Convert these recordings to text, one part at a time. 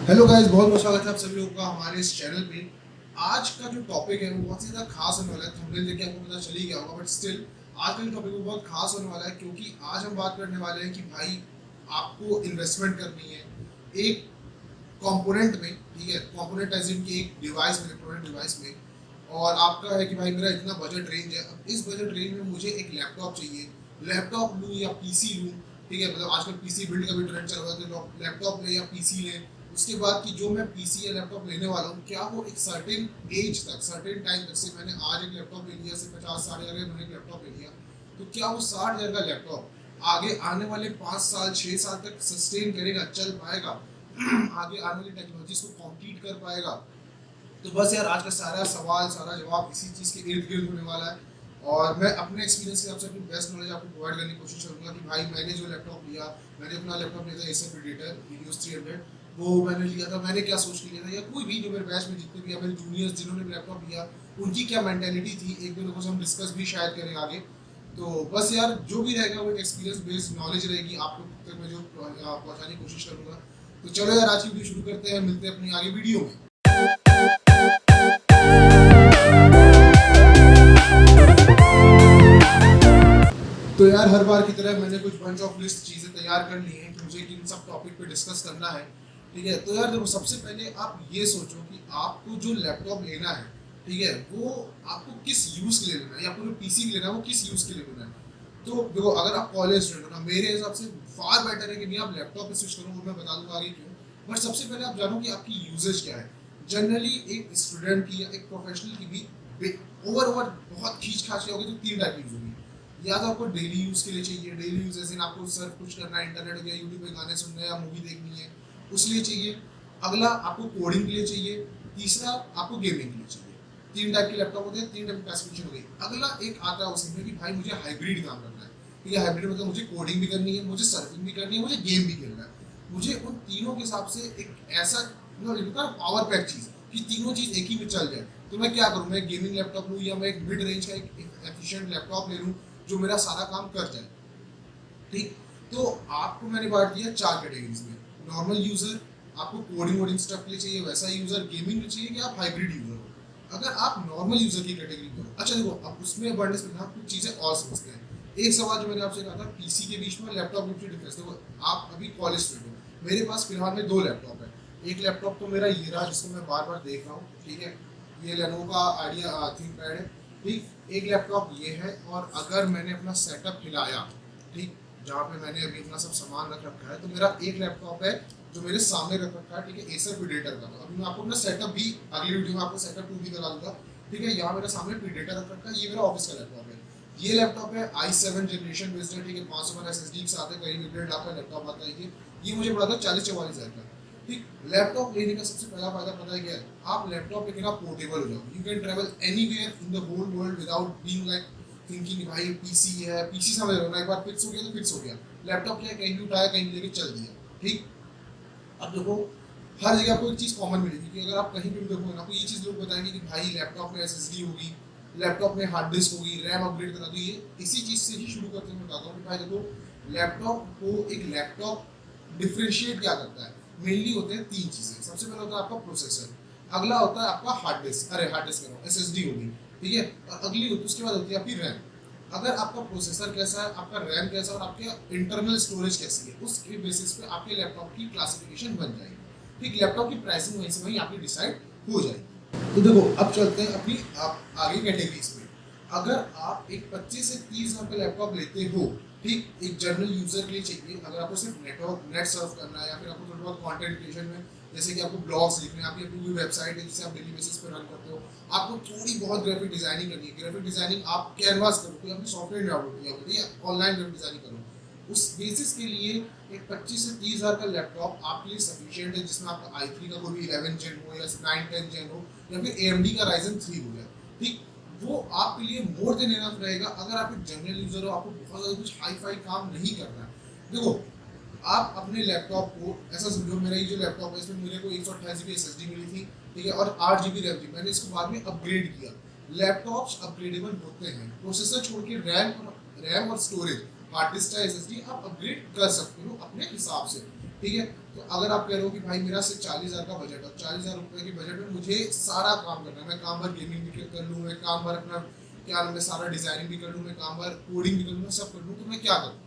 Hello guys, बहुत बहुत स्वागत है आप सभी लोगों का हमारे इस चैनल पे। आज का जो टॉपिक है वो बहुत ही ज़्यादा खास होने वाला है। थंबनेल देख के आपको पता चल ही गया होगा, बट स्टिल आज का जो टॉपिक वो बहुत खास होने वाला है, क्योंकि आज हम बात करने वाले हैं कि भाई आपको इन्वेस्टमेंट करनी है एक कंपोनेंट में। ठीक है, कंपोनेंट एज इन की एक डिवाइस में, इलेक्ट्रॉनिक डिवाइस में। और आपका है कि भाई मेरा इतना बजट रेंज है, अब इस बजट रेंज में मुझे एक लैपटॉप चाहिए। लैपटॉप लूँ या पीसी लूँ? ठीक है, मतलब आजकल पीसी बिल्ड का भी ट्रेंड चल रहा है, तो लैपटॉप लें या पीसी लें। उसके बाद कि जो मैं पीसी या लैपटॉप लेने वाला हूँ, क्या वो एक सर्टेन एज तक, सर्टेन टाइम तक, से मैंने आज एक लैपटॉप ले लिया, से 50-60 हज़ार का मैंने एक लैपटॉप ले लिया, तो क्या वो 60 हज़ार का लैपटॉप आगे आने वाले 5 साल 6 साल तक सस्टेन करेगा, चल पाएगा, आगे आने वाली टेक्नोलॉजीज को कॉम्पीट कर पाएगा? तो बस यार, आज का सारा सवाल, सारा जवाब इसी चीज़ के इर्द गिर्द होने वाला है। और मैं अपने एक्सपीरियंस के हिसाब से अपनी बेस्ट नॉलेज आपको प्रोवाइड करने की कोशिश करूंगा कि भाई मैंने जो लैपटॉप लिया, मैंने अपना लैपटॉप लिया था एसर प्रीडेटर हीलियोस 300। वो मैंने लिया था, मैंने क्या सोच के लिया था, या कोई भी जो मेरे बैच में जितने भी या मेरे जूनियर्स जिन्होंने लैपटॉप लिया उनकी क्या मैंटेलिटी थी, एक दो लोगों से हम डिस्कस भी शायद करें आगे। तो बस यार, जो भी रहेगा वो एक्सपीरियंस बेस्ड नॉलेज रहेगी आप लोग तक मैं जो पहुँचाने की कोशिश करूँगा। तो चलो यार, आज की वीडियो शुरू करते हैं, मिलते हैं अपनी आगे वीडियो में। तो यार, हर बार की तरह मैंने कुछ बंच ऑफ लिस्ट चीज़ें तैयार कर ली हैं कि मुझे किन सब टॉपिक पे डिस्कस करना है। ठीक है, तो यार देखो, सबसे पहले आप ये सोचो कि आपको जो लैपटॉप लेना है, ठीक है, वो आपको किस यूज़ के लिए लेना है, या आपको जो पीसी लेना है वो किस यूज़ के लिए लेना है। तो देखो, अगर आप कॉलेज स्टूडेंट हो ना, मेरे हिसाब से फार बेटर है कि नहीं आप लैपटॉप पे स्विच करो, वो मैं बता दूंगा आगे क्यों। बट सबसे पहले आप जानो कि आपकी यूजेज क्या है। जनरली एक स्टूडेंट की या एक प्रोफेशनल की भी ओवर ओवर बहुत खींच खाच होगी तो 3 टाइप की यूज होगी। या तो आपको डेली यूज के लिए चाहिए, डेली यूज जैसे आपको सर्फ कुछ करना है, इंटरनेट हो गया, यूट्यूब पे गाने सुनने या मूवी देखनी है, उस लिए चाहिए। अगला आपको कोडिंग के लिए चाहिए। तीसरा आपको गेमिंग के लिए चाहिए। 3 टाइप के लैपटॉप होते हैं, 3 टाइप की स्पेसिफिकेशन हो गई। अगला एक आता है उसमें कि भाई मुझे हाइब्रिड काम करना है। ठीक है, हाइब्रिड मतलब मुझे कोडिंग भी करनी है, मुझे सर्फिंग भी करनी है, मुझे गेम भी खेलना है। मुझे उन तीनों के हिसाब से एक ऐसा पावर पैक चीज़ कि तीनों चीज़ एक ही में चल जाए। तो मैं क्या करूँ, मैं गेमिंग लैपटॉप लूँ या मैं एक मिड रेंज का एक एफिशिएंट लैपटॉप ले लूँ जो मेरा सारा काम कर जाए। ठीक, तो आपको मैंने बांट दिया 4 कैटेगरीज में। नॉर्मल यूजर, आपको कोडिंग वोडिंग स्टफ के लिए चाहिए वैसा यूजर, गेमिंग के चाहिए, कि आप हाइब्रिड यूजर हो। अगर आप नॉर्मल यूजर की कैटेगरी में हो, अच्छा देखो, अब उसमें बढ़ने से पहले हम कुछ चीज़ें और समझते हैं। एक सवाल जो मैंने आपसे कहा था पीसी के बीच में लैपटॉप के बीच में डिफरेंस, देखो आप अभी कॉलेज स्टूडेंट हो, मेरे पास फिलहाल में 2 लैपटॉप है। एक लैपटॉप तो मेरा ये रहा जिसको मैं बार बार देख रहा हूँ, ठीक है, ये लेनोवो का आइडिया थिंकपैड है। ठीक, एक लैपटॉप ये है, और अगर मैंने अपना सेटअप हिलाया, ठीक, जहाँ पे मैंने अभी अपना सब सामान रख रखा है, तो मेरा एक लैपटॉप है जो मेरे सामने रख रखा है, ठीक है, एसर प्रीडेटर का। तो अभी मैं आपको अपना सेटअप भी अगली वीडियो में आपको सेटअप टू भी करा दूंगा। ठीक है, यहाँ मेरे सामने प्रीडेटर रख रखा है, ये मेरा ऑफिस का लैपटॉप है। ये लैपटॉप है i7 जनरेशन बेस्ड है, ठीक है, 500 SSD के साथ है, करीब 1.5 लाख का लैपटॉप आता है ये मुझे पड़ा था 40-44 हज़ार का। ठीक, लैपटॉप लेने का सबसे पहला फायदा पता है क्या है, आप लैपटॉप लेके ना पोर्टेबल हो जाओ, you can travel anywhere in the whole world without being like thinking भाई पीसी है, पीसी समझ रहे हो ना, एक बार फिक्स हो गया तो फिक्स हो गया। लैपटॉप क्या है, कहीं भी उठाया कहीं भी लेके चल दिया। ठीक, अब देखो, हर जगह आपको एक चीज़ कॉमन मिलेगी कि अगर आप कहीं भी देखोगे ना, आपको ये चीज़ लोग बताएंगे कि भाई लैपटॉप में एसएसडी होगी, लैपटॉप में हार्ड डिस्क होगी, रैम अपग्रेड करा दो। ये इसी चीज़ से ही शुरू करते हुए बताता हूँ कि भाई देखो, लैपटॉप को एक लैपटॉप डिफ्रेंशिएट क्या करता है, मेनली होते हैं 3 चीज़ें। सबसे पहले होता है आपका प्रोसेसर, अगला होता है आपका हार्ड डिस्क, अरे हार्ड डिस्क करो एसएसडी होगी, ठीक है, और अगली होती है उसके बाद होती है आपकी रैम। अगर आपका प्रोसेसर कैसा है, आपका रैम कैसा है, और आपके इंटरनल स्टोरेज कैसी है, उसके बेसिस पे आपके लैपटॉप की क्लासिफिकेशन बन जाएगी। ठीक, लैपटॉप की प्राइसिंग वहीं से वहीं आपकी डिसाइड हो जाएगी। तो देखो, अब चलते हैं अपनी आगे कैटेगरीज में। अगर आप एक 25 से 30 हज़ार का लैपटॉप लेते हो, ठीक, एक जनरल यूजर के लिए चाहिए, अगर आपको सिर्फ नेट सर्फ करना है, या फिर आपको थोड़ा बहुत कंटेंट क्रिएशन में, जैसे कि आपको ब्लॉग्स लिखने हैं, आपकी अपनी वेबसाइट है जिसे आप डेली बेसिस पे रन करते हो, आपको थोड़ी बहुत ग्राफिक डिजाइनिंग करनी है, ग्राफिक डिजाइनिंग आप कैनवास करो, कोई अपनी सॉफ्टवेयर डाउनलोड किया हो, या ऑनलाइन ग्राफिक डिजाइनिंग करो, उस बेसिस के लिए एक 25 से 30 हज़ार का लैपटॉप आपके लिए सफिशिएंट है, जिसमें आपका i3 का कोई भी 11 जेन हो, या 9-10 जेन हो, या फिर AMD का Ryzen 3 हो जाए। ठीक, वो आपके लिए मोर देन एनफ रहेगा। अगर आप एक जनरल यूजर हो, आपको बहुत ज़्यादा कुछ हाई फाई काम नहीं करना है। देखो, आप अपने लैपटॉप को ऐसा समझो, मेरा ये जो लैपटॉप है इसमें मुझे को 128 GB SSD मिली थी, ठीक है, और 8 GB रैम थी, मैंने इसको बाद में अपग्रेड किया। लैपटॉप्स अपग्रेडेबल होते हैं, प्रोसेसर छोड़ के रैम और स्टोरेज, हार्ड डिस्क या SSD आप अपग्रेड कर सकते हो अपने हिसाब से। ठीक है, तो अगर आप कह रहे हो कि भाई मेरा सिर्फ 40,000 का बजट है, 40,000 रुपये के बजट में मुझे सारा काम करना है, मैं काम भर गेमिंग भी कर लूँ, मैं काम भर अपना क्या नाम है सारा डिजाइनिंग भी कर लूँ, मैं काम भर कोडिंग भी कर लूँ, सब कर लूँ, तो मैं क्या करूँ?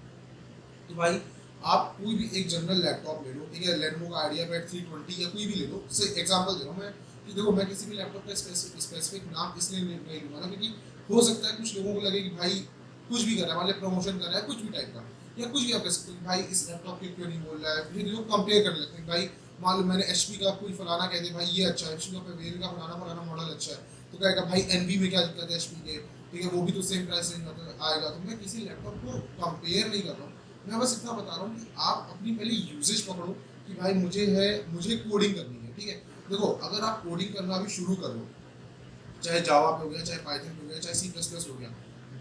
तो भाई आप कोई भी एक जनरल लैपटॉप ले लो, ठीक है, लेनोवो का आइडिया पैड 320 या कोई भी ले लो। से एग्जांपल दे रहा हूँ मैं कि देखो मैं किसी भी लैपटॉप का स्पेसिफिक नाम इसलिए नहीं लूँगा ना, क्योंकि हो सकता है कुछ लोगों को लगे कि भाई कुछ भी कर रहा है, मान लिया प्रमोशन कर रहा है कुछ भी टाइप का, या कुछ भी आप कह सकते हो भाई इस लैपटॉप के क्यों नहीं बोल रहा है, फिर लोग कंपेयर करने लगते हैं। भाई मान लो मैंने एचपी का कोई फलाना कह दिया भाई ये अच्छा है, एचपी का पवेलियन का फलाना फलाना मॉडल अच्छा है, तो कहेगा भाई एनवी में क्या दिक्कत है एचपी के, ठीक है, वो भी तो सेम प्राइस रेंज आएगा। तो मैं किसी लैपटॉप को कंपेयर नहीं कर रहा हूँ, मैं बस इतना बता रहा हूँ कि आप अपनी पहले यूजेज पकड़ो कि भाई मुझे कोडिंग करनी है, ठीक है। देखो अगर आप कोडिंग करना भी शुरू कर लो, चाहे जावा पे हो गया, चाहे पाइथन पे हो गया, चाहे सी प्लस प्लस हो गया,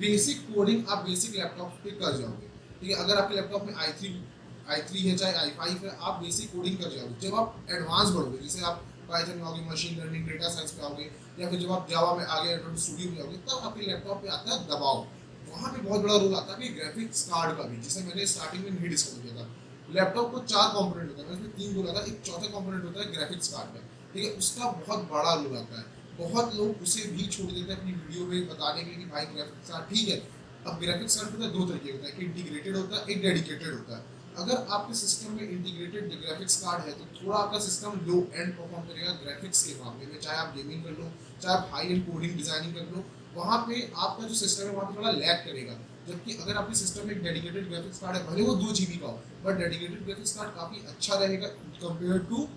बेसिक कोडिंग आप बेसिक लैपटॉप पे कर जाओगे, ठीक है। अगर आपके लैपटॉप में आई थ्री है चाहे i5 है, आप बेसिक कोडिंग कर जाओगे। जब आप एडवांस बढ़ोगे, जैसे आप पाइथन में आओगे, मशीन लर्निंग डेटा साइंस पे आओगे, या फिर जब आप जावा में आगे एंड्रॉइड स्टूडियो में आओगे, तब आपके लैपटॉप पे आता है दबाव। वहाँ पे बहुत बड़ा रोल आता है ग्राफिक्स कार्ड का भी, जिसे मैंने स्टार्टिंग में नहीं डिस्कस किया था। लैपटॉप को 4 कंपोनेंट होता है, उसमें 3 बोला था, एक चौथा कंपोनेंट होता है ग्राफिक्स कार्ड का, ठीक है, उसका बहुत बड़ा रोल आता है। बहुत लोग उसे भी छोड़ देते हैं अपनी वीडियो में बताने के लिए कि भाई ग्राफिक्स कार्ड ठीक है। अब ग्राफिक्स कार्ड पता है 2 तरीके होता है, एक इंटीग्रेटेड होता है, एक डेडिकेटेड होता है। अगर आपके सिस्टम में इंटीग्रेटेड ग्राफिक्स कार्ड है तो थोड़ा आपका सिस्टम लो एंड परफॉर्म करेगा ग्राफिक्स के मामले में, चाहे आप गेमिंग कर लो, चाहे आप हाई एंड कोडिंग डिजाइनिंग कर लो, वहाँ पे आपका जो सिस्टम है वहाँ पे थोड़ा लैग करेगा। जबकि अगर आपके सिस्टम में एक डेडिकेटेड ग्राफिक्स कार्ड है, भले वो 2 GB का हो, बट डेडिकेटेड ग्राफिक्स कार्ड काफ़ी अच्छा रहेगा कंपेयर टू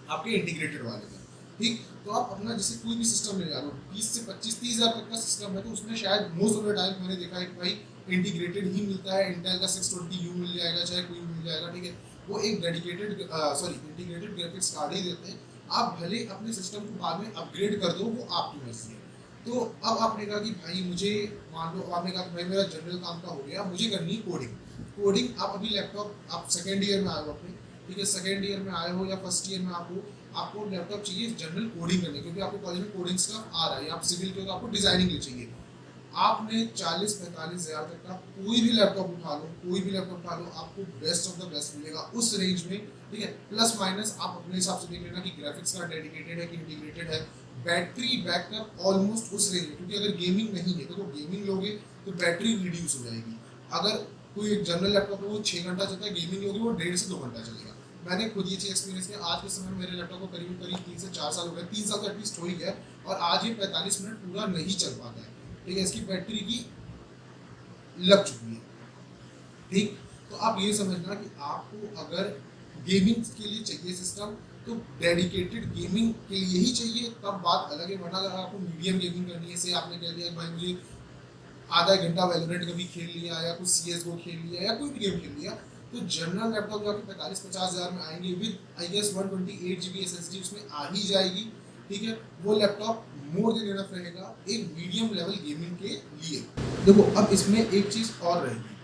आपके इंटीग्रेटेड वाले में, ठीक। तो आप अपना जैसे कोई भी सिस्टम ले जा लो, 20 से 25 30 हज़ार तक का सिस्टम है, तो उसमें शायद मोस्ट ऑफ द टाइम मैंने देखा है कि भाई इंटीग्रेटेड ही मिलता है, इंटेल का 620U मिल जाएगा, चाहे कोई मिल जाएगा, ठीक है। वो एक डेडिकेटेड इंटीग्रेटेड ग्राफिक्स कार्ड ही देते हैं। आप भले अपने सिस्टम को बाद में अपग्रेड कर दो, वो आपकी मर्जी है। तो अब आपने कहा कि भाई मुझे, मान लो आपने कहा कि भाई मेरा जनरल काम का हो गया, मुझे करनी है कोडिंग। आप अभी लैपटॉप, आप सेकेंड ईयर में आए हो अपने, ठीक है, सेकेंड ईयर में आए हो या फर्स्ट ईयर में आपको लैपटॉप चाहिए जनरल कोडिंग करने, क्योंकि आपके कॉलेज में कोडिंग स्टफ आ रहा है, आप सिविल के हो तो आपको डिजाइनिंग के चाहिए। आपने 40-45 हज़ार तक का कोई भी लैपटॉप उठा लो, आपको बेस्ट ऑफ द बेस्ट मिलेगा उस रेंज में, ठीक है। प्लस माइनस आप अपने हिसाब से देख लेना कि ग्राफिक्स कार्ड डेडिकेटेड है कि इंटीग्रेटेड है। बैटरी बैकअप ऑलमोस्ट उस रेंज में, क्योंकि अगर गेमिंग नहीं है तो गेमिंग लोगे तो बैटरी रिड्यूस हो जाएगी। अगर कोई एक जनरल लैपटॉप है वो 6 घंटा चलता है, गेमिंग लोगे वो 1.5 से 2 घंटा चलेगा। मैंने खुद ये चीज़ एक्सपीरियंस किया। आज के समय में मेरे लैपटॉप को करीब 3 से 4 साल हो गए, 3 साल तो एटलीस्ट हो ही गया, और आज ये 45 मिनट पूरा नहीं चल पाता है, ठीक है। इसकी बैटरी की लग चुकी है, ठीक। तो आप ये समझना कि आपको अगर गेमिंग के लिए चाहिए सिस्टम, तो डेडिकेटेड गेमिंग के लिए ही चाहिए, तब बात अलग है। वरना अगर आपको मीडियम गेमिंग करनी है, से आपने कह दिया भाई मुझे आधा घंटा वैलोरेंट कभी खेल लिया, या कुछ CSGO खेल लिया, या कोई भी गेम खेल लिया, तो जनरल लैपटॉप जो आपके 45-50 हज़ार में आएंगे with I guess 128 GB SSD उसमें आ ही जाएगी, ठीक है। वो लैपटॉप मोर देन इनफ रहेगा एक मीडियम लेवल गेमिंग के लिए। देखो अब इसमें एक चीज़ और रहेगी,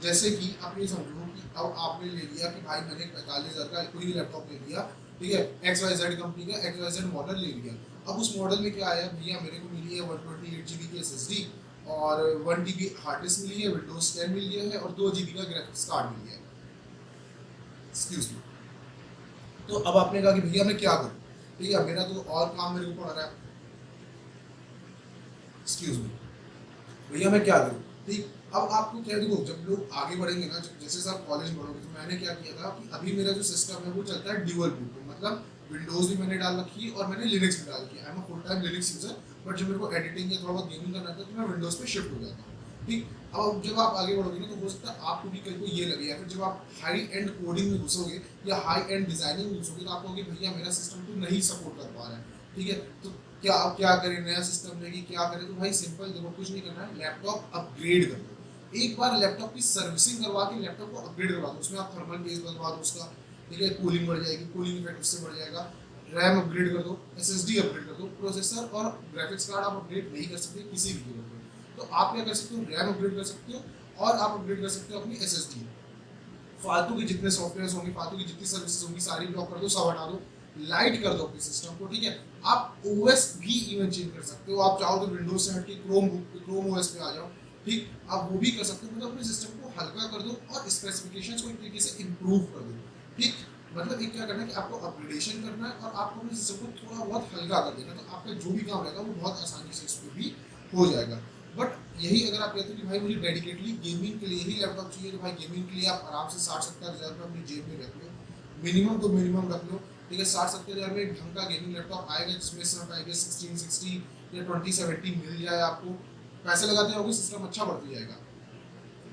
जैसे कि आप ये समझो कि अब आपने ले लिया कि भाई मैंने 45 हज़ार का कोई भी लैपटॉप ले लिया, ठीक है, XYZ कंपनी का XYZ मॉडल ले लिया। अब उस मॉडल में क्या आया, भैया मेरे को मिली है 128 GB की SSD और 1 TB हार्ड डिस्क मिली है, विंडोज 10 मिल गया है, और 2 GB का ग्राफिक्स कार्ड मिल गया है। Excuse me. तो अब आपने कहा कि भैया मैं क्या करूं, ठीक है, मेरा तो और काम मेरे को पड़ रहा है, एक्सक्यूज मी, भैया मैं क्या करूं, ठीक। अब आपको क्या, देखो जब लोग आगे बढ़ेंगे ना, जैसे सब कॉलेज बढ़ोगे, तो मैंने क्या किया था कि अभी मेरा जो सिस्टम है वो चलता है ड्यूअल बूट, मतलब विंडोज भी मैंने डाल रखी है और मैंने लिनक्स भी डाल रखी है। I am a full time Linux user, but जब मेरे को एडिटिंग या थोड़ा बहुत गेमिंग करना था तो मैं विंडोज पे शिफ्ट हो जाता हूँ, ठीक। अब जब आप आगे बढ़ोगे ना, तो हो सकता है आपको भी कल को ये लगे, या फिर जब आप हाई एंड कोडिंग में घुसोगे या हाई एंड डिजाइनिंग में घुसोगे, तो आप कहोगे भैया मेरा सिस्टम तो नहीं सपोर्ट कर पा रहा है, ठीक है। तो क्या करें, नया सिस्टम लेगी, क्या करें? तो भाई सिंपल, देखो कुछ नहीं करना है, लैपटॉप अपग्रेड कर दो। एक बार लैपटॉप की सर्विसिंग करवा के लैपटॉप को अपग्रेड करवा दो, उसमें आप थर्मल बेस बनवा दो उसका, ठीक है, कूलिंग बढ़ जाएगी, कूलिंग इफेक्ट उससे बढ़ जाएगा। रैम अपग्रेड कर दो, SSD अपग्रेड कर दो। प्रोसेसर और ग्राफिक्स कार्ड आप अपग्रेड नहीं कर सकते किसी भी कीमत में, तो आप क्या कर सकते हो, रैम अपग्रेड कर सकते हो, और आप अपग्रेड कर सकते हो अपनी SSD। फालतू के जितने सॉफ्टवेयर होंगे, फालतू की जितनी सर्विसेज होंगी, सारी ब्लॉक कर दो, सब हटा दो, लाइट कर दो अपने सिस्टम को, ठीक है। आप OS भी इवन चेंज कर सकते हो, आप चाहो तो विंडोज से हट के क्रोम OS पे आ जाओ, ठीक, आप वो भी कर सकते हो। मतलब अपने सिस्टम को हल्का कर दो और स्पेसिफिकेशंस को एक तरीके से इम्प्रूव कर दो, ठीक। मतलब एक क्या करना है कि आपको अपग्रेडेशन करना है और आपको अपने सिस्टम को थोड़ा बहुत हल्का कर देना, तो आपका जो भी काम रहेगा वो बहुत आसानी से इस पर भी हो जाएगा। बट यही अगर आप कहते हो कि भाई मुझे डेडिकेटली गेमिंग के लिए ही लैपटॉप चाहिए, तो भाई गेमिंग के लिए आप आराम से 60-70 हज़ार रुपये अपनी जेब में रख लो, मिनिमम तो मिनिमम रख लो, ठीक है। 60-70 हज़ार में एक ढंग का गेमिंग लैपटॉप आएगा जिसमें सब आएगा 1660 या 2070 मिल जाए आपको, पैसे लगाते जाओगे सिस्टम अच्छा बढ़ती जाएगा।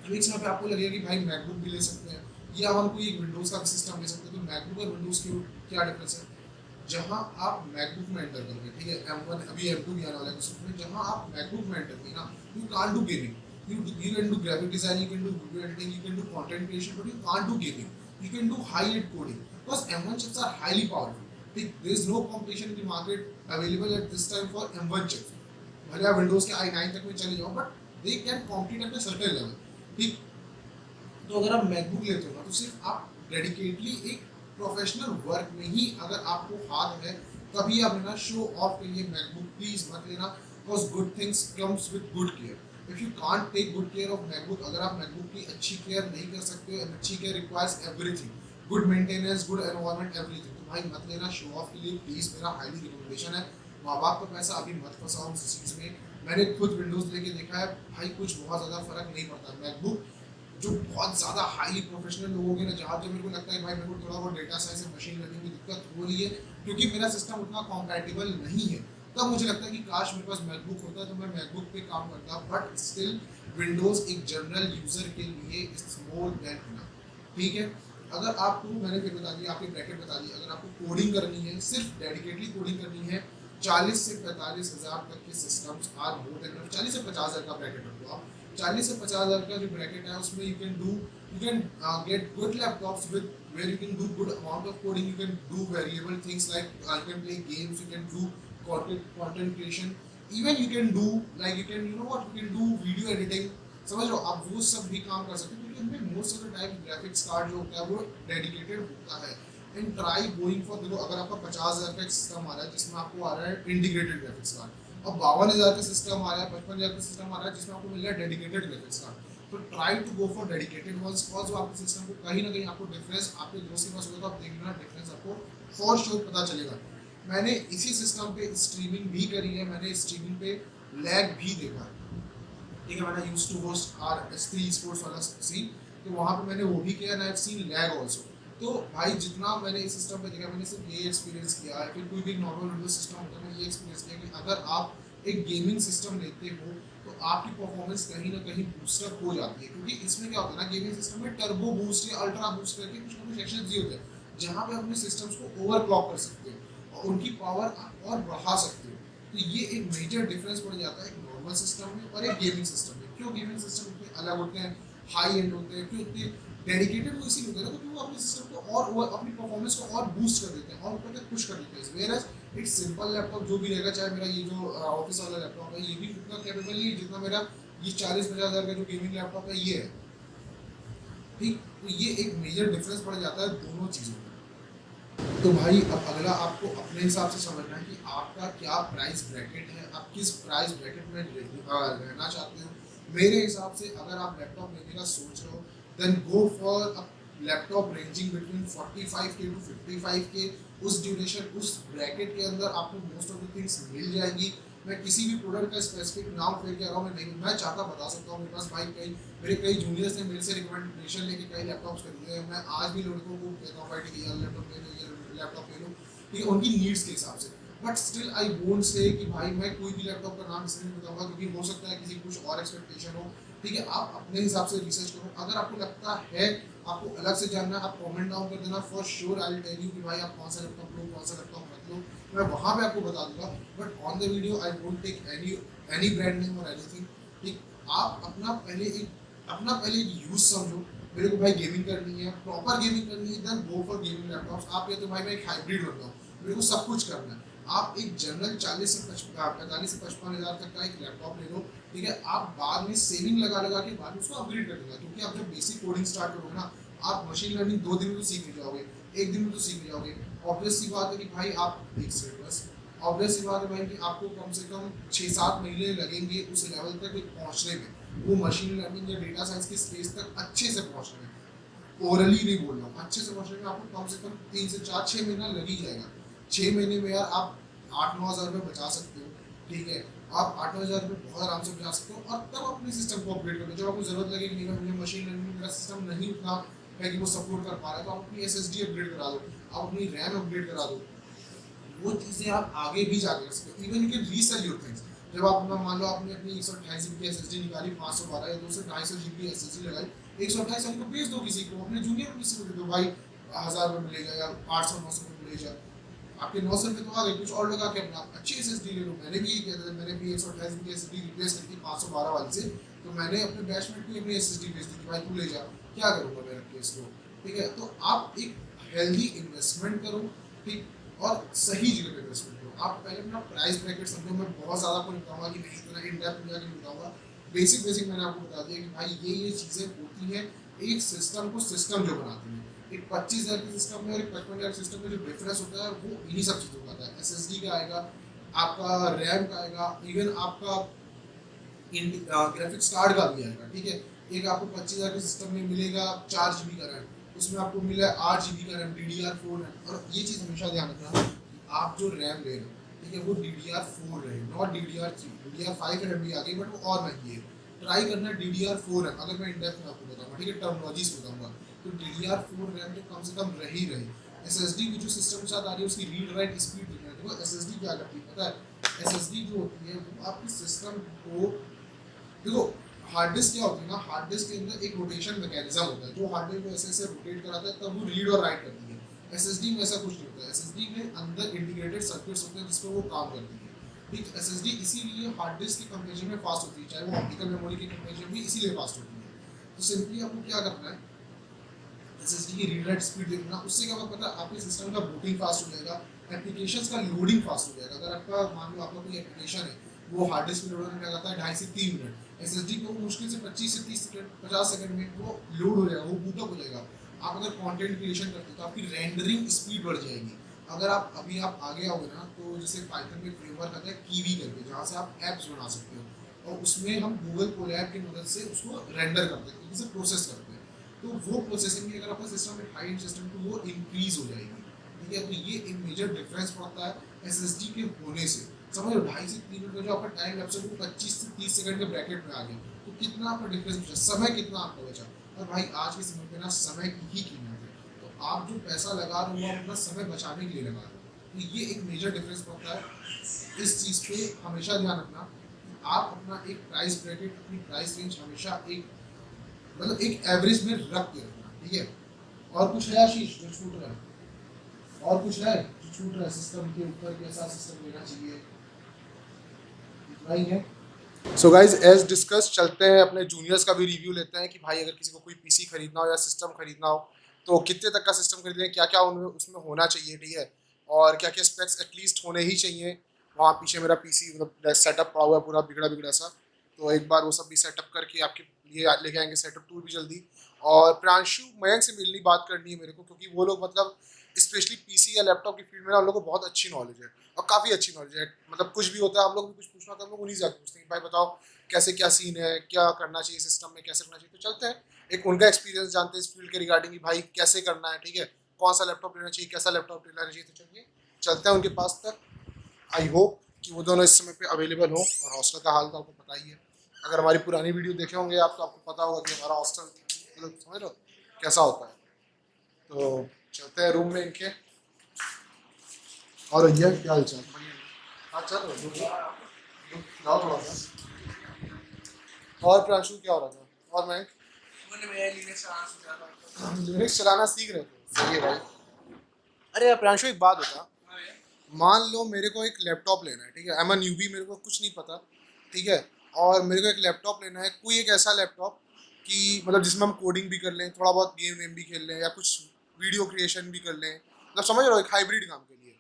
एक समय पे आपको लगेगा कि भाई मैकबुक भी ले सकते हैं या हम कोई एक विंडोज़ का भी सिस्टम ले सकते हैं। तो मैकबुक और विंडोज़ की क्या डिफरेंस है? जहाँ आप मैकबुक में एंटर करोगे, ठीक है, M1 अभी M2 भी आने वाला है कुछ में, जहाँ आप मैकबुक में एंटर करोगे ना, you can't do gaming, you can do graphic design, you can do video editing, you can do content creation, but you can't do gaming. You can do high-end coding because M1 chips are highly powerful. There is no competition in the market available at this time for M1 chips. भले आप Windows के i9 तक में चले जाओ, but they can compete at a certain level. ठीक, तो अगर आप मैकबुक लेते हो ना, तो सिर्फ आप डेडिकेटली एक प्रोफेशनल वर्क में ही अगर आपको हाथ है तभी आप लेना, शो ऑफ के लिए मैकबुक प्लीज मत लेना, because good things comes with good care. If you can't take good care of MacBook, अगर आप मैकबुक की अच्छी केयर नहीं कर सकते हो, अच्छी care requires everything, good maintenance, good environment, everything, तो भाई मत लेना शो ऑफ के लिए, प्लीज मेरा हाईली रिकमेंडेशन है। माँ बाप का पैसा अभी मत फंसाओ उस चीज़ में। मैंने खुद विंडोज़ लेके देखा है भाई, कुछ बहुत ज़्यादा फर्क नहीं पड़ता। मैकबुक जो बहुत ज़्यादा हाईली प्रोफेशनल लोगों के ना, जहाँ जो मेरे को लगता है भाई मेरे को थोड़ा बहुत डेटा साइंस और मशीन लर्निंग में दिक्कत हो रही है क्योंकि मेरा सिस्टम उतना कॉम्पैटिबल नहीं है, तब मुझे लगता है कि काश मेरे पास मैकबुक होता तो मैं मैकबुक पे काम करता। बट स्टिल विंडोज़ एक जनरल यूज़र के लिए इट्स मोर देन इनफ, ठीक है। अगर आपको, मैंने फिर बता दिया, आपके ब्रैकेट बता दी, अगर आपको कोडिंग करनी है, सिर्फ डेडिकेटली कोडिंग करनी है, 40 से 45 हज़ार तक के systems are more than enough. 40 से 50 हज़ार का ब्रैकेट रखो आप, 40 से 50 हज़ार का जो ब्रैकेट है उसमें you can get good laptops with where you can do good amount of coding, you can do variable things like you can play games, you can do content creation, even you can do like you can, you know what, you can do video editing, समझ लो आप वो सब भी काम कर सकते हो क्योंकि उनमें most of the time graphics card जो होता है वो डेडिकेटेड होता है। एंड ट्राई गोइंग फॉर, देखो अगर आपका 50 हज़ार का एक सिस्टम आ रहा है जिसमें आपको आ रहा है इंटीग्रेटेड ग्राफिक्स कार्ड, और 52 हज़ार का सिस्टम आ रहा है, 55 हज़ार का सिस्टम आ रहा है जिसमें आपको मिल रहा है डेडिकेटेड ग्राफिक्स कार्ड, तो try to go for dedicated ones, because वो आपके सिस्टम को कहीं ना कहीं आपको डिफरेंस आपके दोस्त के पास होगा तो आप देख लेना डिफरेंस आपको फॉर श्योर पता चलेगा। मैंने इसी सिस्टम पे स्ट्रीमिंग भी करी है, मैंने स्ट्रीमिंग पे लैग भी देखा है, ठीक है। मैंने used to host R3 sports वाला सीन, तो वहाँ पे मैंने वो भी किया, I have seen lag also. तो भाई जितना मैंने इस सिस्टम पे देखा, मैंने सिर्फ ये एक्सपीरियंस किया है, फिर कोई भी नॉर्मल विंडोज सिस्टम होता है, मैंने ये एक्सपीरियंस किया कि अगर आप एक गेमिंग सिस्टम लेते हो तो आपकी परफॉर्मेंस कहीं ना कहीं बूस्टअप हो जाती है, क्योंकि इसमें क्या होता है ना, गेमिंग सिस्टम में टर्बो बूस्ट या अल्ट्रा बूस्ट करके कुछ ना कुछ एक्शन दिए होते हैं जहाँ पे अपने सिस्टम्स को ओवरक्लॉक कर सकते हो और उनकी पावर और बढ़ा सकते हो। तो ये एक मेजर डिफरेंस पड़ जाता है एक नॉर्मल सिस्टम में और एक गेमिंग सिस्टम में। क्यों गेमिंग सिस्टम इतने अलग होते हैं, हाई एंड होते हैं, क्यों इतने डेडिकेटेड वो इसीलिए होते हैं क्योंकि वो अपने सिस्टम को और अपनी परफॉर्मेंस को और बूस्ट कर देते हैं और ऊपर तक पुश कर देते हैं। वेयर इट्स सिंपल लैपटॉप जो भी रहेगा, चाहे मेरा ये जो ऑफिस वाला लैपटॉप है ये भी उतना कैपेबल नहीं है जितना मेरा ये 40-50 हज़ार का जो गेमिंग लैपटॉप है ये है, ठीक। तो ये एक मेजर डिफरेंस पड़ जाता है दोनों चीज़ों में। तो भाई अब अगला आपको अपने हिसाब से समझना है कि आपका क्या प्राइस ब्रैकेट है, आप किस प्राइस ब्रैकेट में रहना चाहते हो। मेरे हिसाब से अगर आप लैपटॉप लेने का सोच रहे हो then go for a laptop ranging between 45K to 55K। उस ड्यूरेशन, उस ब्रैकेट के अंदर आपको मोस्ट ऑफ द थिंग्स मिल जाएंगी। मैं किसी भी प्रोडक्ट का स्पेसिफिक नाम फेंक के आ रहा हूँ, मैं नहीं, मैं चाहता बता सकता हूँ। मेरे पास भाई मेरे कई जूनियर्स ने मेरे से रिकमेंडेशन लेके कई लैपटॉप्स खरीदे हैं। मैं आज भी लड़कों को कहता हूँ भाई ठीक है यार लैपटॉप ले लो, ये लैपटॉप ले लो, ठीक है, उनकी नीड्स के हिसाब से। But still I won't say कि भाई मैं कोई भी लैपटॉप का नाम इसलिए नहीं बताऊंगा क्योंकि हो सकता है किसी कुछ और एक्सपेक्टेशन हो, ठीक है। आप अपने हिसाब से रिसर्च करो, अगर आपको लगता है आपको अलग से जानना है आप कमेंट डाउन कर देना, for sure I will tell you कि भाई आप कौन सा लैपटॉप लो, कौन सा लैपटॉप मत लो, मैं वहाँ पे आपको बता दूंगा। But on the video I won't take any brand name और एनीथिंग, ठीक। आप अपना पहले एक यूज समझो। मेरे को भाई गेमिंग करनी है, प्रॉपर गेमिंग करनी है, then go for gaming laptops. आप कहते हो भाई मैं एक हाइब्रिड बनता हूँ, मेरे को सब कुछ करना है, आप एक जनरल 45 से 55 हज़ार तक का एक लैपटॉप ले लो, ठीक है। आप बाद में सेविंग लगा के बाद में उसको अपग्रेड कर देगा, क्योंकि आप जब बेसिक कोडिंग स्टार्ट करोगे ना, आप मशीन लर्निंग 2 दिन में तो सीख ही जाओगे, 1 दिन में तो सीख ही जाओगे। ऑब्वियस सी बात है कि भाई आप एक सेकंड बस, ऑब्वियस सी बात है भाई कि आपको कम से कम 6-7 महीने लगेंगे उस लेवल तक पहुँचने में, वो मशीन लर्निंग या डेटा साइंस की स्पेस तक अच्छे से पहुँचने में। ओरली नहीं बोल रहा हूँ, अच्छे से पहुँचने में आपको कम से कम 3 से 4 6 महीना लग ही जाएगा। 6 महीने में यार आप 8-9 हज़ार रुपये बचा सकते हो, ठीक है। आप 8-9 हज़ार रुपये बहुत आराम से बचा सकते हो, और तब अपने सिस्टम को अपग्रेड कर लो जब आपको ज़रूरत लगे कि नहीं भाई मुझे मशीन लर्निंग मेरा सिस्टम नहीं उतना है कि वो सपोर्ट कर पा रहा है, तो आप अपनी SSD अपग्रेड करा दो, आप अपनी रैम अपग्रेड करा दो। वो चीज़ें आप आगे भी जाके कर सकते हो। Even you can resale your things. जब आप अपना मान लो आपने अपनी 128 GB की SSD निकाली, 512 या 2 से 250 GB SSD लगाई, 128 वाली को बेच दो किसी को, अपने जूनियर को किसी को दे दो भाई, 1000 में मिलेगा या 800-900 में मिलेगा, आपके 900 रुपये तो आ गए, कुछ और लगा के अपना अच्छी SSD ले लो। मैंने भी यही किया था, मैंने भी 128 GB की SSD रिप्लेस करी थी 512 वाली से, तो मैंने अपने बैचमेट को अपनी SSD बेच दी कि भाई तू ले जा, क्या करूँगा मैं रख के इसको, ठीक है। तो आप एक हेल्दी इन्वेस्टमेंट करो, ठीक, और सही जगह पे इन्वेस्टमेंट करो। आप पहले अपना प्राइस ब्रैकेट समझो। मैं बहुत ज़्यादा आपको नहीं बताऊंगा कि नहीं इतना इन डेप्थ में जाकर नहीं बताऊंगा, बेसिक बेसिक मैंने आपको बता दिया कि भाई ये चीज़ें होती हैं एक सिस्टम को सिस्टम जो बनाती हैं। एक 25,000 के सिस्टम में और एक 55,000 के सिस्टम में जो डिफरेंस होता है वो इन्हीं सब चीज़ों का आता है। SSD का आएगा, आपका रैम का आएगा, इवन आपका ग्राफिक्स कार्ड का भी आएगा, ठीक है। एक आपको 25,000 के सिस्टम में मिलेगा 4 GB का रैम, उसमें आपको मिला 8 GB का रैम, DDR4 रैम। और ये चीज़ हमेशा ध्यान रखना कि आप जो रैम ले रहे हो, ठीक है, वो DDR4 रहे, नॉट DDR3। DDR5 रैम भी आ गई बट वो और महंगी है। ट्राई करना DDR4 रैम, अगर मैं इन डेप्थ में आपको बताऊंगा, ठीक है, टर्मिनोलॉजीज बताऊंगा, तो DDR4 रैम तो कम से कम रही रहे। SSD भी जो सिस्टम के साथ आ रही है उसकी रीड राइट स्पीड देखना है। देखो SSD क्या करती है पता है, SSD जो होती है वो आपकी सिस्टम को, देखो हार्ड डिस्क क्या होती है ना, हार्ड डिस्क के अंदर एक रोटेशन मैकेनिज्म होता है जो हार्ड डिस्क को ऐसे ऐसे रोटेट कराता है, तब वो रीड और राइट करती है। SSD में ऐसा कुछ नहीं होता है। SSD में अंदर इंटीग्रेटेड सर्किट्स होते हैं जिस पर वो काम करती है, ठीक। SSD इसीलिए हार्ड डिस्क की कंपेरिजन में फास्ट होती है, चाहे वो ऑप्टिकल मेमोरी की कंपेरिजन में इसीलिए फास्ट होती है। तो सिंपली आपको क्या करना है, SSD की रीड राइट स्पीड देखना, उससे क्या पता है आपके सिस्टम का बूटिंग फास्ट हो जाएगा, एप्लीकेशंस का लोडिंग फास्ट हो जाएगा। अगर आपका मान लो आपका कोई एप्लीकेशन है वो हार्ड डिस्क में लोड होने में लगाता है 2.5 से 3 मिनट, SSD को मुश्किल से 25 से 30 सेकंड 50 सेकंड में वो लोड हो जाएगा, वो बूटअप हो जाएगा। आप अगर कंटेंट क्रिएशन करते हो तो आपकी रेंडरिंग स्पीड बढ़ जाएगी। अगर आप आगे आओगे ना, तो जैसे पाइथन में फ्रेमवर्क आता है कीवी करके, जहाँ से आप ऐप्स बना सकते हो, और उसमें हम गूगल कोलैब की मदद से उसको रेंडर करते हैं, इसे प्रोसेस करते हैं। तो वो प्रोसेसिंग की अगर आपका सिस्टम में हाई सिस्टम तो वो इंक्रीज हो जाएगी, ठीक है। तो ये एक मेजर डिफरेंस पड़ता है SSD के होने से। समझ लो 2.5 से 3 मिनट का जो आपका टाइम लैप्स है वो 25 से 30 सेकंड के ब्रैकेट में आ गया, तो कितना आपका डिफरेंस बचा, समय कितना आपका बचा। और भाई आज के समय पे ना समय की ही कीमत है, तो आप जो पैसा लगा रहे हो वो अपना समय बचाने के लिए लगा रहे हो, तो ये एक मेजर डिफरेंस पड़ता है। इस चीज़ पे हमेशा ध्यान रखना कि आप अपना एक प्राइस ब्रैकेट, अपनी प्राइस रेंज हमेशा एक मतलब एक एवरेज में रख के रखना, ठीक है। और कुछ है आशीष जो छूट रहा है, और कुछ है जो छूट रहा है सिस्टम के ऊपर, कैसा सिस्टम लेना चाहिए, इतना ही है। सो गाइज एज डिस्कस चलते हैं अपने जूनियर्स का भी रिव्यू लेते हैं कि भाई अगर किसी को कोई PC खरीदना हो या सिस्टम खरीदना हो तो कितने तक का सिस्टम खरीदें, क्या क्या उनमें उसमें होना चाहिए, ठीक है, और क्या क्या स्पेक्स एटलीस्ट होने ही चाहिए। वहाँ पीछे मेरा PC मतलब सेटअप पड़ा हुआ है पूरा बिगड़ा बिगड़ा सा, तो एक बार वो सब भी सेटअप करके आपके लिए लेके आएंगे सेटअप टूर भी जल्दी। और प्रांशु मयंक से मिलनी बात करनी है मेरे को, क्योंकि वो लोग मतलब स्पेशली PC या लैपटॉप की फील्ड में ना उन लोगों को बहुत अच्छी नॉलेज है, और काफ़ी अच्छी नॉलेज है। मतलब कुछ भी होता है हम लोग भी कुछ पूछना होता है हम लोग उन्हीं से जाकर पूछते हैं भाई बताओ कैसे क्या सीन है, क्या करना चाहिए सिस्टम में, कैसे करना चाहिए। तो चलते हैं एक उनका एक्सपीरियंस जानते हैं इस फील्ड के रिगार्डिंग कि भाई कैसे करना है, ठीक है, कौन सा लैपटॉप लेना चाहिए, कैसा लैपटॉप लेना चाहिए। तो चलिए चलते हैं उनके पास तक। आई होप कि वो दोनों इस समय पे अवेलेबल हो, और हॉस्टल का हाल तो आपको पता ही है। अगर हमारी पुरानी वीडियो देखे होंगे आप तो आपको पता होगा कि हमारा हॉस्टल मतलब समझ लो कैसा होता है। तो चलते हैं रूम में इनके। और भैया क्या हाल चाल? हाँ चलो लाओ थोड़ा सा। और प्रांशु क्या हो रहा था? और मैं लिनक्स चलाना सीख रहे थे, सही है भाई। अरे यार प्रांशु एक बात बता, मान लो मेरे को एक लैपटॉप लेना है, ठीक है, आई एम अ न्यूबी, मेरे को कुछ नहीं पता, ठीक है, और मेरे को एक लैपटॉप लेना है, कोई एक ऐसा लैपटॉप कि मतलब जिसमें हम कोडिंग भी कर लें, थोड़ा बहुत गेम वेम भी खेल लें, या कुछ वीडियो क्रिएशन भी कर लें, मतलब समझ रहे हो एक हाइब्रिड काम के लिए।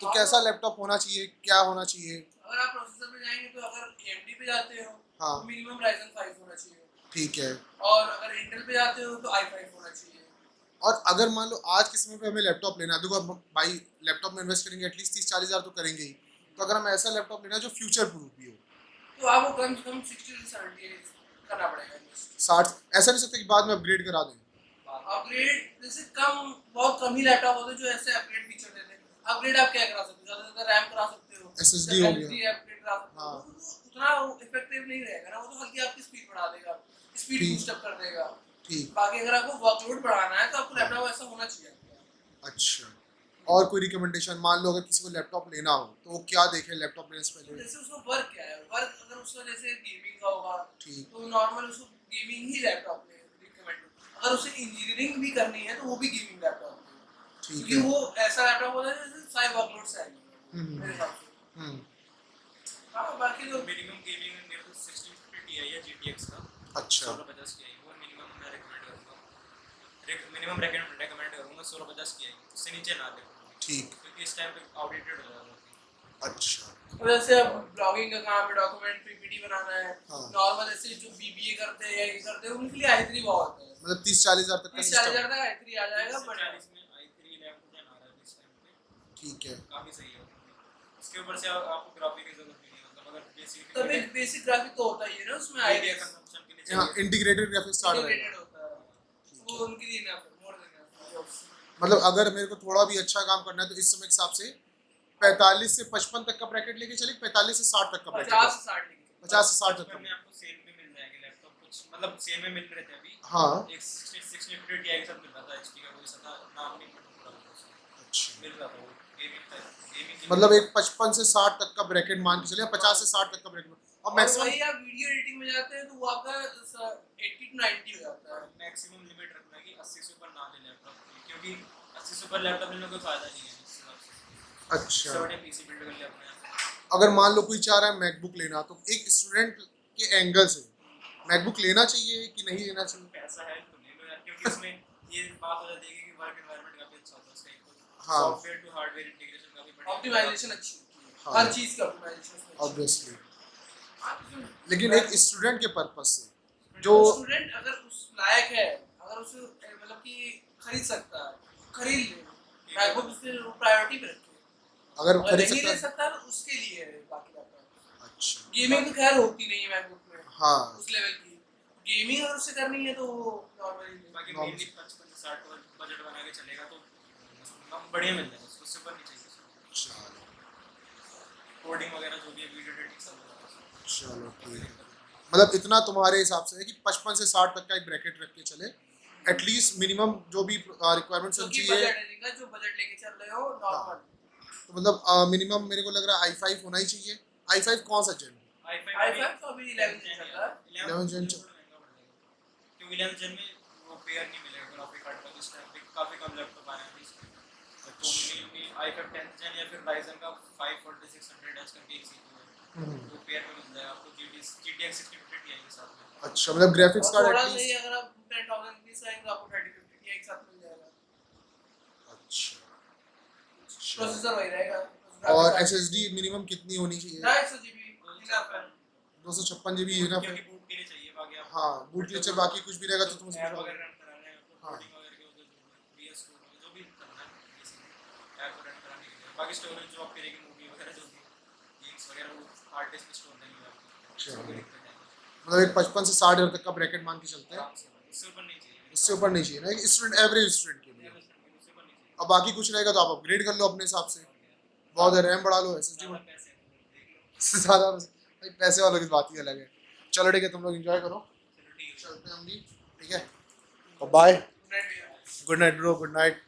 तो कैसा लैपटॉप होना चाहिए, क्या होना चाहिए? अगर आप प्रोसेसर पे जाएंगे तो अगर AMD पे जाते हो हाँ तो मिनिमम Ryzen 5 होना चाहिए, ठीक है। और अगर इंटेल पे जाते हो तो i5 होना चाहिए। और अगर मान लो आज के समय पे हमें लैपटॉप लेना है, देखो अब भाई लैपटॉप में इन्वेस्ट करेंगे एटलीस्ट 30-40 हज़ार तो करेंगे ही, तो अगर हम ऐसा लैपटॉप लेना है जो फ्यूचर प्रूफ भी हो, तो आपको कम से कम 60 से 70 करना पड़ेगा इन्वेस्ट। 60 ऐसा नहीं सकता कि बाद में अपग्रेड करा दें। अपग्रेड जैसे बहुत कम ही लैपटॉप होते हैं जो ऐसे अपग्रेड फीचर देते हैं। अपग्रेड आप क्या करा सकते हो, ज़्यादा से ज़्यादा रैम करा सकते हो, SSD हो SSD गया। अपग्रेड करा सकते हो। हाँ। तो उतना इफेक्टिव नहीं रहेगा ना, वो तो हल्की आपकी स्पीड बढ़ा देगा, स्पीड ठीक। बूस्ट अप कर देगा। ठीक। बाकी अगर आपको वर्कलोड बढ़ाना है तो आपको लैपटॉप ऐसा होना चाहिए। अच्छा, और कोई रिकमेंडेशन? मान लो अगर किसी को लैपटॉप लेना हो तो वो क्या देखे लैपटॉप लेने से तो पहले? जैसे उसका वर्क क्या है, वर्क अगर उसका जैसे गेमिंग का होगा ठीक। तो नॉर्मल उसको गेमिंग ही लैपटॉप ले रिकमेंड। अगर उसे इंजीनियरिंग भी करनी है तो वो भी गेमिंग लैपटॉप ले, ठीक क्योंकि है। वो ऐसा लैपटॉप होता है जैसे सारे वर्कलोड से आएंगे मेरे हिसाब से। हम्म। हाँ बाकी तो मिनिमम गेमिंग मेरे को 1650 Ti है GTX का। अच्छा। 1650 Ti वो मिनिमम मैं रेकमेंड करूँगा। मिनिमम रेकमेंड करूँगा 1650 Ti, उससे नीचे ना ले। ठीक। क्योंकि इस टाइम पे आउटडेटेड हो जाएगा। अच्छा। और जैसे अब ब्लॉगिंग का काम है, डॉक्यूमेंट पीपीटी बनाना है, हाँ। नॉर्मल ऐसे जो बीबीए करते हैं या ये करते हैं उनके लिए i3 बहुत है। मतलब 30-40 हज़ार तक का 30-40 सिस्टम। हज़ार तक i3 आ जाएगा, बट 40 में i3 11 आ रहा है इस टाइम पे। ठीक है। काफ़ी सही है। इसके ऊपर से आपको ग्राफिक की जरूरत नहीं है, मतलब अगर बेसिक तब एक बेसिक ग्राफिक तो होता ही है ना उसमें, आइडिया IDS कंजम्पशन के लिए हाँ, चाहिए। इंटीग्रेटेड ग्राफिक्स कार्ड इंटीग्रेटेड रहेगा। होता है, वो उनके लिए ना मोर देना। मतलब अगर मेरे को थोड़ा भी अच्छा काम करना है तो इस समय के हिसाब से 45 से 55 तक का ब्रैकेट लेके चले, 45 से 60 तक का 50 ब्रैकेट। से 60 लेके 50 से 60 तक बचपन में का। आपको सेल में मिल जाएंगे लैपटॉप, कुछ मतलब सेल में मिल रहे थे अभी। हाँ। एक 6050 Ti के साथ मिल रहा था, HP का कोई सा था, नाम नहीं पता उसका। अच्छा। मिल रहा था वो गेमिंग मतलब एक 55 से 60 तक का ब्रैकेट मान के चलिए, 50 से 60 तक का ब्रैकेट। और और मैक्सिमम वही आप वीडियो एडिटिंग में जाते हैं तो वो आपका 80 to 90 हो जाता है। मैक्सिमम लिमिट रखना है कि 80 से ऊपर ना ले लैपटॉप, क्योंकि 80 से ऊपर लैपटॉप लेने का कोई फायदा नहीं है इस हिसाब से। अच्छा। बढ़िया पीसी बिल्ड कर ले अपने अगर मान लो कोई चाह रहा है मैकबुक लेना, तो एक स्टूडेंट के एंगल से मैकबुक लेना चाहिए कि नहीं लेना चाहिए? पैसा है तो ले लो यार, क्योंकि उसमें ये बात हो जाती है कि वर्क एनवायरनमेंट काफी अच्छा होता है उसका। हाँ। सॉफ्टवेयर टू हार्डवेयर इंटीग्रेशन काफी बढ़िया, ऑप्टिमाइजेशन अच्छी होती है, हाँ। हर चीज की ऑप्टिमाइजेशन उसमें अच्छी ऑब्वियसली। होती है। लेकिन एक स्टूडेंट के पर्पस से जो जो स्टूडेंट अगर उस लायक है, अगर उसे मतलब कि खरीद सकता है, खरीद ले, मैकबुक उसके प्रायोरिटी पे रखे। अगर अगर खरीद नहीं सकता ले है। सकता तो उसके लिए है बाकी लैपटॉप। अच्छा। गेमिंग तो खैर होती नहीं है मैकबुक में हाँ। उस लेवल की। गेमिंग अगर उसे करनी है तो वो नॉर्मली बाकी Normal। मेनली 55 से 60 का बजट बना के चलेगा तो बढ़िया मिल जाएगा, उससे ऊपर नहीं चाहिए। चलो कोडिंग वगैरह जो भी है, वीडियो एडिटिंग सब होगा। चलो ठीक है। मतलब इतना तुम्हारे हिसाब से है कि 55 से 60 तक का एक ब्रैकेट रख के चले, एटलीस्ट मिनिमम जो भी रिक्वायरमेंट्स जो होनी कि चाहिए। बजट है जिनका, जो बजट लेके चल रहे हो नॉर्मल। तो मतलब मिनिमम मेरे को लग रहा है i5 होना ही चाहिए। i5 कौन सा जेन? i5 तो अभी 11 चल रहा है। 11 gen चल क्योंकि 11 जन में वो पेयर नहीं मिलेगा ग्राफिक कार्ड का, इस टाइम पे काफी कम लैपटॉप आए हैं इसमें। तो मेनली i5 10th gen या फिर Ryzen का 54600H करके एक CPU है, वो पेयर में मिल जाएगा आपको GTX 1650 Ti के साथ में। अच्छा, मतलब ग्राफिक्स और कार्ड थोड़ा सा ही एटलीस्ट। अगर आप 10,000 की से आएंगे आपको 3050 Ti एक साथ मिल जाएगा। अच्छा। प्रोसेसर वही रहेगा। और SSD मिनिमम कितनी होनी चाहिए? 250 GB इनफ है। 256 GB इनफ है। क्योंकि बूट के लिए चाहिए, बाकी आप हाँ, बूट के लिए बाकी कुछ भी रहेगा तो तुम ऐप उसमें वगैरह रन कराना है आपको, हाँ। कोडिंग वगैरह के उधर VS Code में जो भी करना है बेसिकली ऐप को रन कराने के लिए। बाकी स्टोरेज जो आप करेगी मूवी वगैरह जो भी गेम्स वगैरह वो हार्ड डिस्क में स्टोर नहीं होगा आपको, अच्छा। कोई दिक्कत नहीं। मतलब एक 55 से 60 हज़ार तक का ब्रैकेट मान के चलते हैं। आराम से, उससे ऊपर नहीं चाहिए, इससे ऊपर नहीं चाहिए ना, एक स्टूडेंट एवरेज स्टूडेंट के लिए। उससे ऊपर नहीं चाहिए। अब बाकी कुछ रहेगा तो आप अपग्रेड कर लो अपने हिसाब से। बहुत है, रैम बढ़ा लो, SSD ज़्यादा बढ़ा पैसे हैं तो देख लो। ज़्यादा। भाई पैसे वालों की बात ही अलग है। चलो ठीक है, तुम लोग एंजॉय करो, चलो ठीक है। चलते हैं हम भी। ठीक है, bye, net good night bro, good night.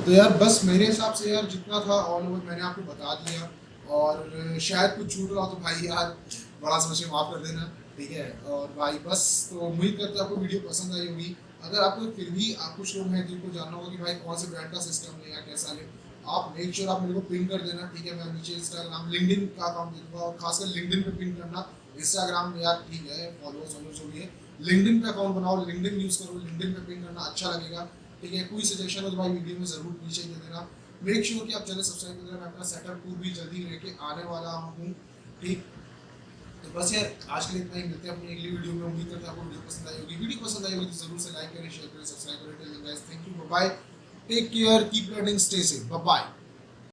तो यार बस मेरे हिसाब से यार जितना था ऑल ओवर मैंने आपको बता दिया, और शायद कुछ छूट रहा हो तो भाई यार बड़ा समझ के माफ़ कर देना। ठीक है, और भाई बस तो उम्मीद करते हैं आपको वीडियो पसंद आई होगी। अगर आपको फिर भी आप कुछ लोग हैं जिनको जानना होगा कि भाई कौन से ब्रांड का सिस्टम ले या कैसा ले, आप मेक श्योर आप मेरे को पिन कर देना। ठीक है, मैं नीचे इंस्टाग्राम लिंक्डइन का अकाउंट दे दूँगा, और खासकर लिंक्डइन पे पिन करना। इंस्टाग्राम में यार ठीक है, फॉलोअर्स जो भी है, लिंक्डइन पे अकाउंट बनाओ, लिंक्डइन यूज़ करो, लिंक्डइन पे पिन करना अच्छा लगेगा। ठीक है, कोई सजेशन हो तो भाई वीडियो में ज़रूर नीचे दे देना। मेक श्योर कि आप चैनल सब्सक्राइब कर देना। मैं अपना सेटअप टूर भी जल्दी लेके आने वाला हूँ। ठीक, तो बस यार आज के लिए इतना ही, मिलते हैं अपनी अगली वीडियो में। उम्मीद करता हूँ आपको वीडियो पसंद आई होगी। वीडियो पसंद आई होगी तो जरूर से लाइक करें, शेयर करें, सब्सक्राइब करें। Tell them guys, thank you, bye bye, take care, keep learning, stay safe, bye bye.